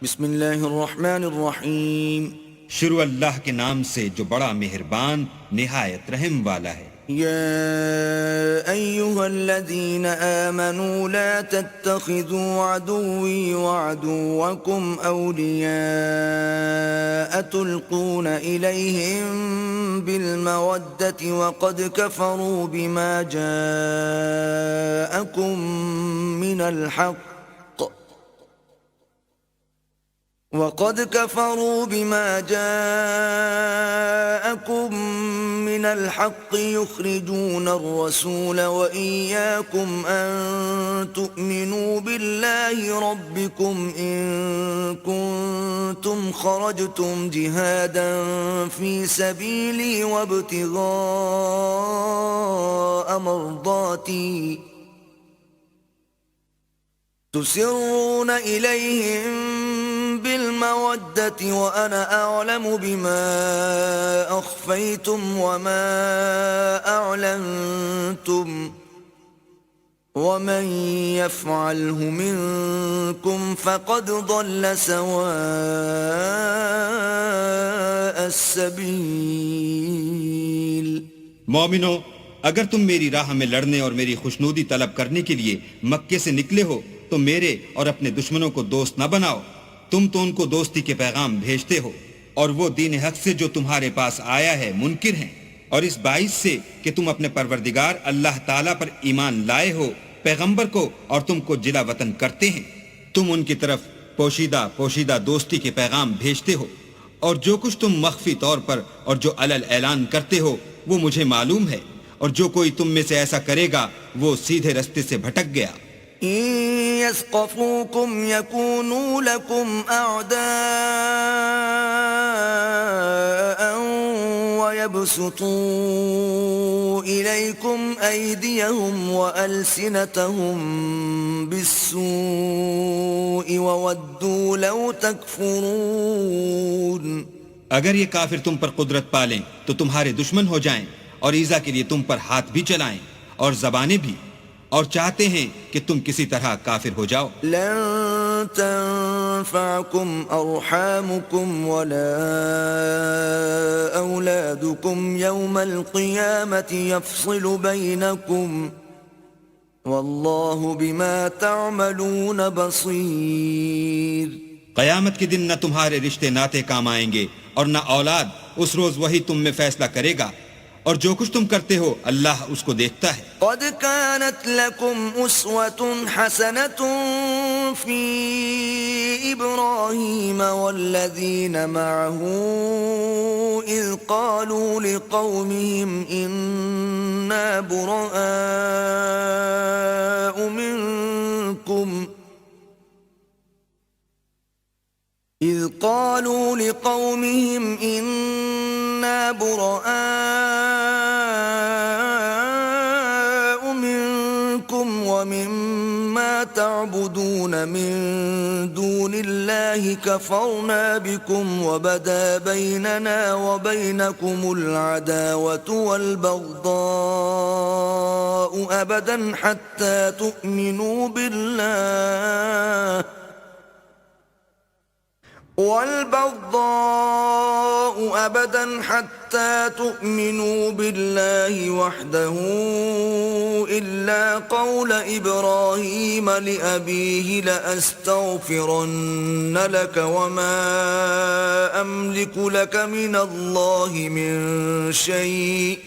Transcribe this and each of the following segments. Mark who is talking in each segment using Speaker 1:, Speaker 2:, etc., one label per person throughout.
Speaker 1: بسم اللہ الرحمن الرحیم
Speaker 2: شروع اللہ کے نام سے جو بڑا مہربان نہایت رحم والا ہے۔
Speaker 1: یا ایہا الذین آمنوا لا تتخذوا عدوی وعدوکم اولیاء تلقون الیہم بالمودة وقد كفروا بما جاءكم من الحق يخرجون الرسول وإياكم أن تؤمنوا بالله ربكم إن كنتم خرجتم جهادا في سبيلي وابتغاء مرضاتي تسرون إليهم بالمودة وأنا أعلم بما أخفيتم وما أعلنتم ومن يفعله منكم فقد ضل سواء السبيل۔
Speaker 2: مومنو، اگر تم میری راہ میں لڑنے اور میری خوشنودی طلب کرنے کے لیے مکے سے نکلے ہو تو میرے اور اپنے دشمنوں کو دوست نہ بناؤ۔ تم تو ان کو دوستی کے پیغام بھیجتے ہو اور وہ دین حق سے جو تمہارے پاس آیا ہے منکر ہیں، اور اس باعث سے کہ تم اپنے پروردگار اللہ تعالیٰ پر ایمان لائے ہو، پیغمبر کو اور تم کو جلا وطن کرتے ہیں۔ تم ان کی طرف پوشیدہ دوستی کے پیغام بھیجتے ہو، اور جو کچھ تم مخفی طور پر اور جو علل اعلان کرتے ہو وہ مجھے معلوم ہے، اور جو کوئی تم میں سے ایسا کرے گا وہ سیدھے رستے سے بھٹک گیا۔
Speaker 1: يثقفوكم يكونوا لكم أعداء ويبسطوا إليكم أيديهم وألسنتهم بالسوء وودوا لو تكفرون۔
Speaker 2: اگر یہ کافر تم پر قدرت پالیں تو تمہارے دشمن ہو جائیں اور ایذا کے لیے تم پر ہاتھ بھی چلائیں اور زبانیں بھی، اور چاہتے ہیں کہ تم کسی طرح کافر ہو جاؤ۔
Speaker 1: لن تنفعكم أرحامكم ولا أولادكم يوم القيامة يفصل بينكم والله بما تعملون بصير۔
Speaker 2: قیامت کے دن نہ تمہارے رشتے ناتے کام آئیں گے اور نہ اولاد، اس روز وہی تم میں فیصلہ کرے گا، اور جو کچھ تم کرتے ہو اللہ اس کو دیکھتا ہے۔
Speaker 1: قد كانت لكم أسوة حسنة في إبراهيم والذين معه إذ قالوا لقومهم إنا براء منكم ومما تعبدون من دون الله كفرنا بكم وبدا بيننا وبينكم العداوة والبغضاء أبدا حتى تؤمنوا بالله وحده إلا قول إبراهيم لأبيه لأستغفرن لك وما أملك لك من الله من شيء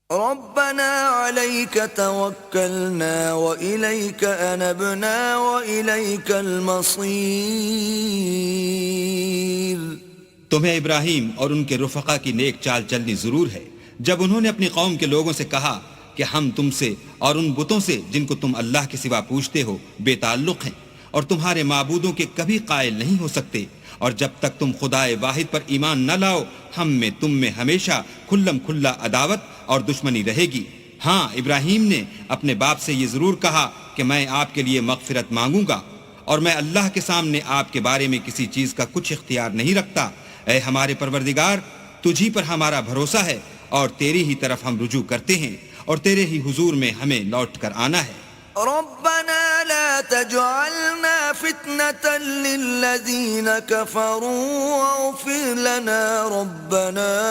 Speaker 1: ربنا عليك توكلنا وإليك أنبنا وإليك المصير۔
Speaker 2: تمہیں ابراہیم اور ان کے رفقا کی نیک چال چلنی ضرور ہے جب انہوں نے اپنی قوم کے لوگوں سے کہا کہ ہم تم سے اور ان بتوں سے جن کو تم اللہ کے سوا پوجتے ہو بے تعلق ہیں اور تمہارے معبودوں کے کبھی قائل نہیں ہو سکتے، اور جب تک تم خدائے واحد پر ایمان نہ لاؤ ہم میں تم میں ہمیشہ کھلم کھلا عداوت اور دشمنی رہے گی۔ ہاں، ابراہیم نے اپنے باپ سے یہ ضرور کہا کہ میں آپ کے لیے مغفرت مانگوں گا، اور میں اللہ کے سامنے آپ کے بارے میں کسی چیز کا کچھ اختیار نہیں رکھتا۔ اے ہمارے پروردگار، تجھی پر ہمارا بھروسہ ہے اور تیری ہی طرف ہم رجوع کرتے ہیں، اور تیرے ہی حضور میں ہمیں لوٹ کر آنا ہے۔
Speaker 1: ربنا لا لا تجعلنا فتنة للذين كفروا واغفر لنا ربنا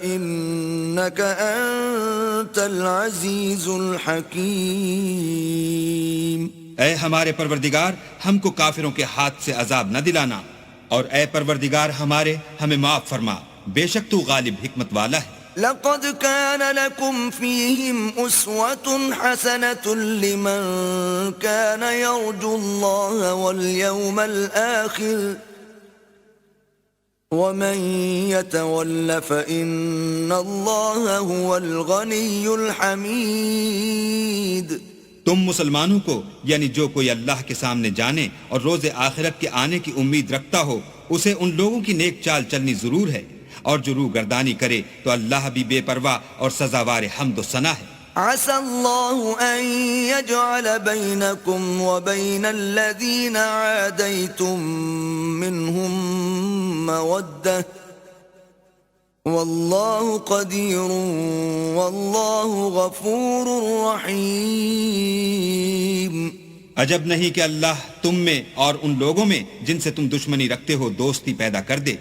Speaker 1: إنك أنت العزيز الحكيم.
Speaker 2: اے ہمارے پروردگار، ہم کو کافروں کے ہاتھ سے عذاب نہ دلانا، اور اے پروردگار ہمارے، ہمیں معاف فرما، بے شک تو غالب حکمت والا ہے.
Speaker 1: لقد كان لكم فيهم أسوة حسنة لمن كان يرجو الله واليوم الآخر ومن يتول فإن الله هو الغني الحميد.
Speaker 2: تم مسلمانوں کو، یعنی جو کوئی اللہ کے سامنے جانے اور روز آخرت کے آنے کی امید رکھتا ہو، اسے ان لوگوں کی نیک چال چلنی ضرور ہے، اور جو روح گردانی کرے تو اللہ بھی بے پرواہ اور سزاوار حمد و ثنا ہے.
Speaker 1: عسى الله أن يجعل بينكم وبين الذين عاديتم منهم مودة والله قدير والله غفور رحيم.
Speaker 2: عجب نہیں کہ اللہ تم میں اور ان لوگوں میں جن سے تم دشمنی رکھتے ہو دوستی پیدا کر دے،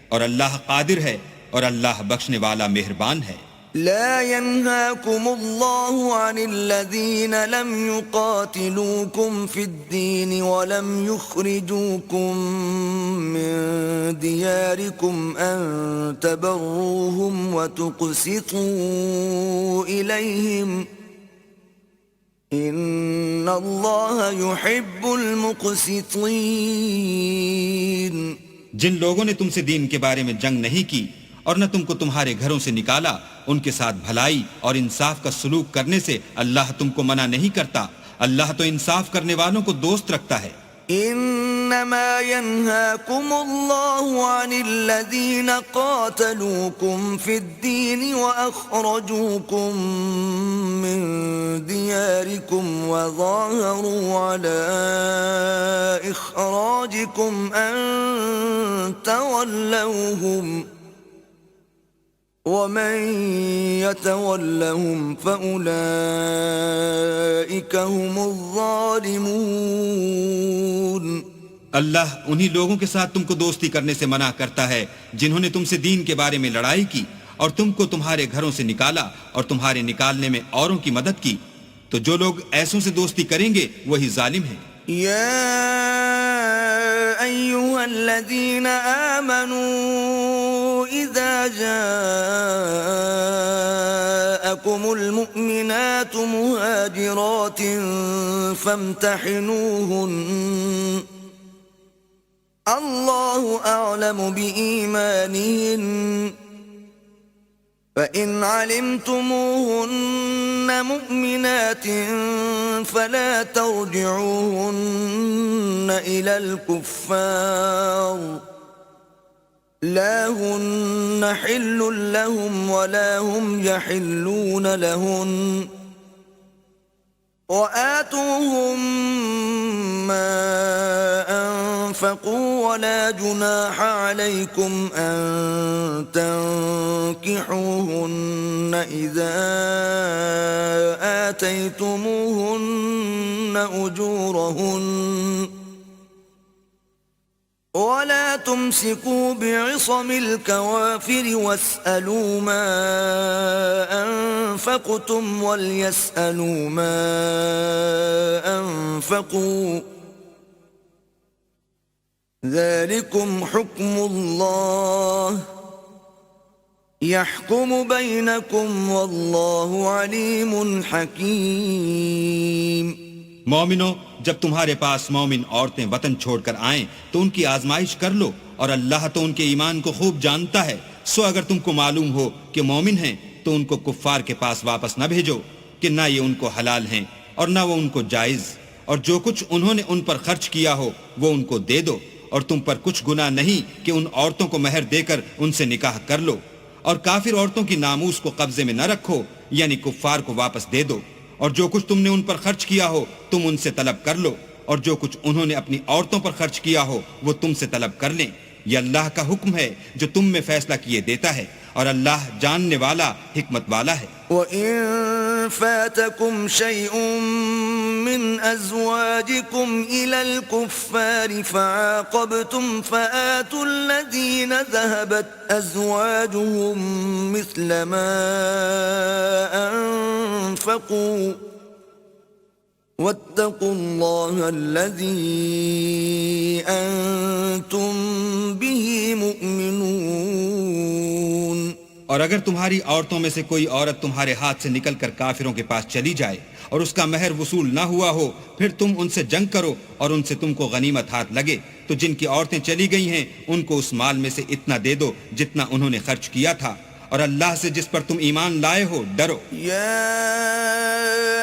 Speaker 2: اور اللہ قادر ہے اور اللہ بخشنے والا مہربان ہے.
Speaker 1: لا ينهاكم الله عن الذين لم يقاتلوكم في الدين ولم يخرجوكم من دياركم أن تبروهم وتقسطوا إليهم إن الله يحب المقسطين.
Speaker 2: جن لوگوں نے تم سے دین کے بارے میں جنگ نہیں کی اور نہ تم کو تمہارے گھروں سے نکالا، ان کے ساتھ بھلائی اور انصاف کا سلوک کرنے سے اللہ تم کو منع نہیں کرتا، اللہ تو انصاف کرنے والوں کو دوست رکھتا ہے.
Speaker 1: انما ينهاكم الله عن الذين قاتلوكم في الدين واخرجوكم من دياركم وظاهروا على اخراجكم ان تولوهم ومن يتولهم فأولئك هم الظالمون.
Speaker 2: اللہ انہی لوگوں کے ساتھ تم کو دوستی کرنے سے منع کرتا ہے جنہوں نے تم سے دین کے بارے میں لڑائی کی اور تم کو تمہارے گھروں سے نکالا اور تمہارے نکالنے میں اوروں کی مدد کی، تو جو لوگ ایسوں سے دوستی کریں گے وہی ظالم ہیں.
Speaker 1: يا أيها الذين آمنوا إذا جاءكم المؤمنات مهاجرات فامتحنوهن الله أعلم بإيمانهن فإن علمتموهن مؤمنات فلا ترجعوهن إلى الكفار لا هن حل لهم ولا هم يحلون لهن وآتوهم ما أنفقوا ولا جناح عليكم أن تنكحوهن إذا آتيتموهن أجورهن ولا تمسكوا بعصم الكوافر واسألوا ما أنفقتم وليسألوا ما أنفقوا ذلكم حكم الله يحكم بينكم والله عليم حكيم.
Speaker 2: مومنو، جب تمہارے پاس مومن عورتیں وطن چھوڑ کر آئیں تو ان کی آزمائش کر لو، اور اللہ تو ان کے ایمان کو خوب جانتا ہے. سو اگر تم کو معلوم ہو کہ مومن ہیں تو ان کو کفار کے پاس واپس نہ بھیجو کہ نہ یہ ان کو حلال ہیں اور نہ وہ ان کو جائز، اور جو کچھ انہوں نے ان پر خرچ کیا ہو وہ ان کو دے دو، اور تم پر کچھ گناہ نہیں کہ ان عورتوں کو مہر دے کر ان سے نکاح کر لو، اور کافر عورتوں کی ناموس کو قبضے میں نہ رکھو، یعنی کفار کو واپس دے دو، اور جو کچھ تم نے ان پر خرچ کیا ہو تم ان سے طلب کر لو، اور جو کچھ انہوں نے اپنی عورتوں پر خرچ کیا ہو وہ تم سے طلب کر لیں. یہ اللہ کا حکم ہے جو تم میں فیصلہ کیے دیتا ہے، اور اللہ جاننے والا حکمت والا ہے.
Speaker 1: وَإِن فاتكم شيء من أزواجكم إلى الكفار فعاقبتم فآتوا الذين ذهبت أزواجهم مثل ما أنفقوا واتقوا الله الذي أنتم به مؤمنون.
Speaker 2: اور اگر تمہاری عورتوں میں سے کوئی عورت تمہارے ہاتھ سے نکل کر کافروں کے پاس چلی جائے اور اس کا مہر وصول نہ ہوا ہو پھر تم ان سے جنگ کرو اور ان سے تم کو غنیمت ہاتھ لگے تو جن کی عورتیں چلی گئی ہیں ان کو اس مال میں سے اتنا دے دو جتنا انہوں نے خرچ کیا تھا اور اللہ سے جس پر تم ایمان لائے ہو ڈرو.
Speaker 1: يا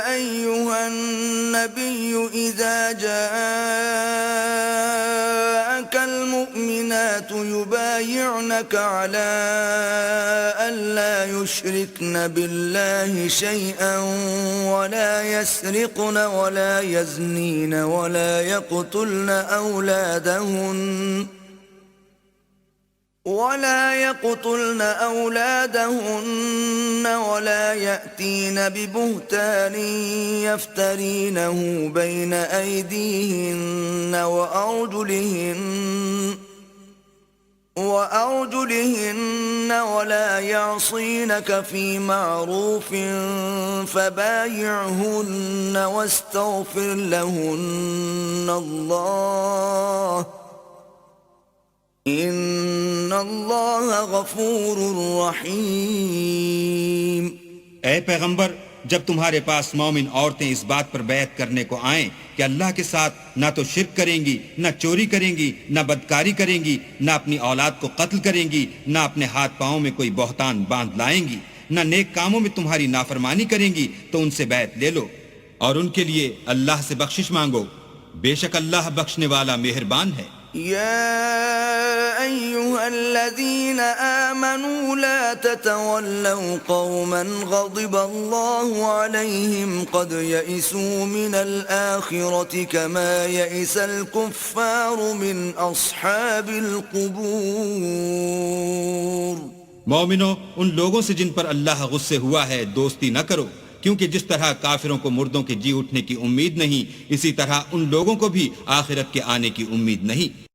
Speaker 1: أيها النبي إذا جاءك المؤمنات يبايعنك على ألا يشركن بالله شيئا ولا يسرقن ولا يزنين ولا يقتلن أولادهن ولا يأتين ببهتان يفترينه بين أيديهن وأرجلهن ولا يعصينك في معروف فبايعهن واستغفر لهن الله ان اللہ غفور رحیم.
Speaker 2: اے پیغمبر جب تمہارے پاس مومن عورتیں اس بات پر بیعت کرنے کو آئیں کہ اللہ کے ساتھ نہ تو شرک کریں گی نہ چوری کریں گی نہ بدکاری کریں گی نہ اپنی اولاد کو قتل کریں گی نہ اپنے ہاتھ پاؤں میں کوئی بہتان باندھ لائیں گی نہ نیک کاموں میں تمہاری نافرمانی کریں گی تو ان سے بیعت لے لو اور ان کے لیے اللہ سے بخشش مانگو بے شک اللہ بخشنے والا مہربان ہے.
Speaker 1: يا أيها الذين آمنوا لا تتولوا قوما غضب الله عليهم قد يئسوا من الآخرة كما يئس الكفار من أصحاب القبور.
Speaker 2: مومنو ان لوگوں سے جن پر اللہ غصے ہوا ہے دوستی نہ کرو کیونکہ جس طرح کافروں کو مردوں کے جی اٹھنے کی امید نہیں اسی طرح ان لوگوں کو بھی آخرت کے آنے کی امید نہیں.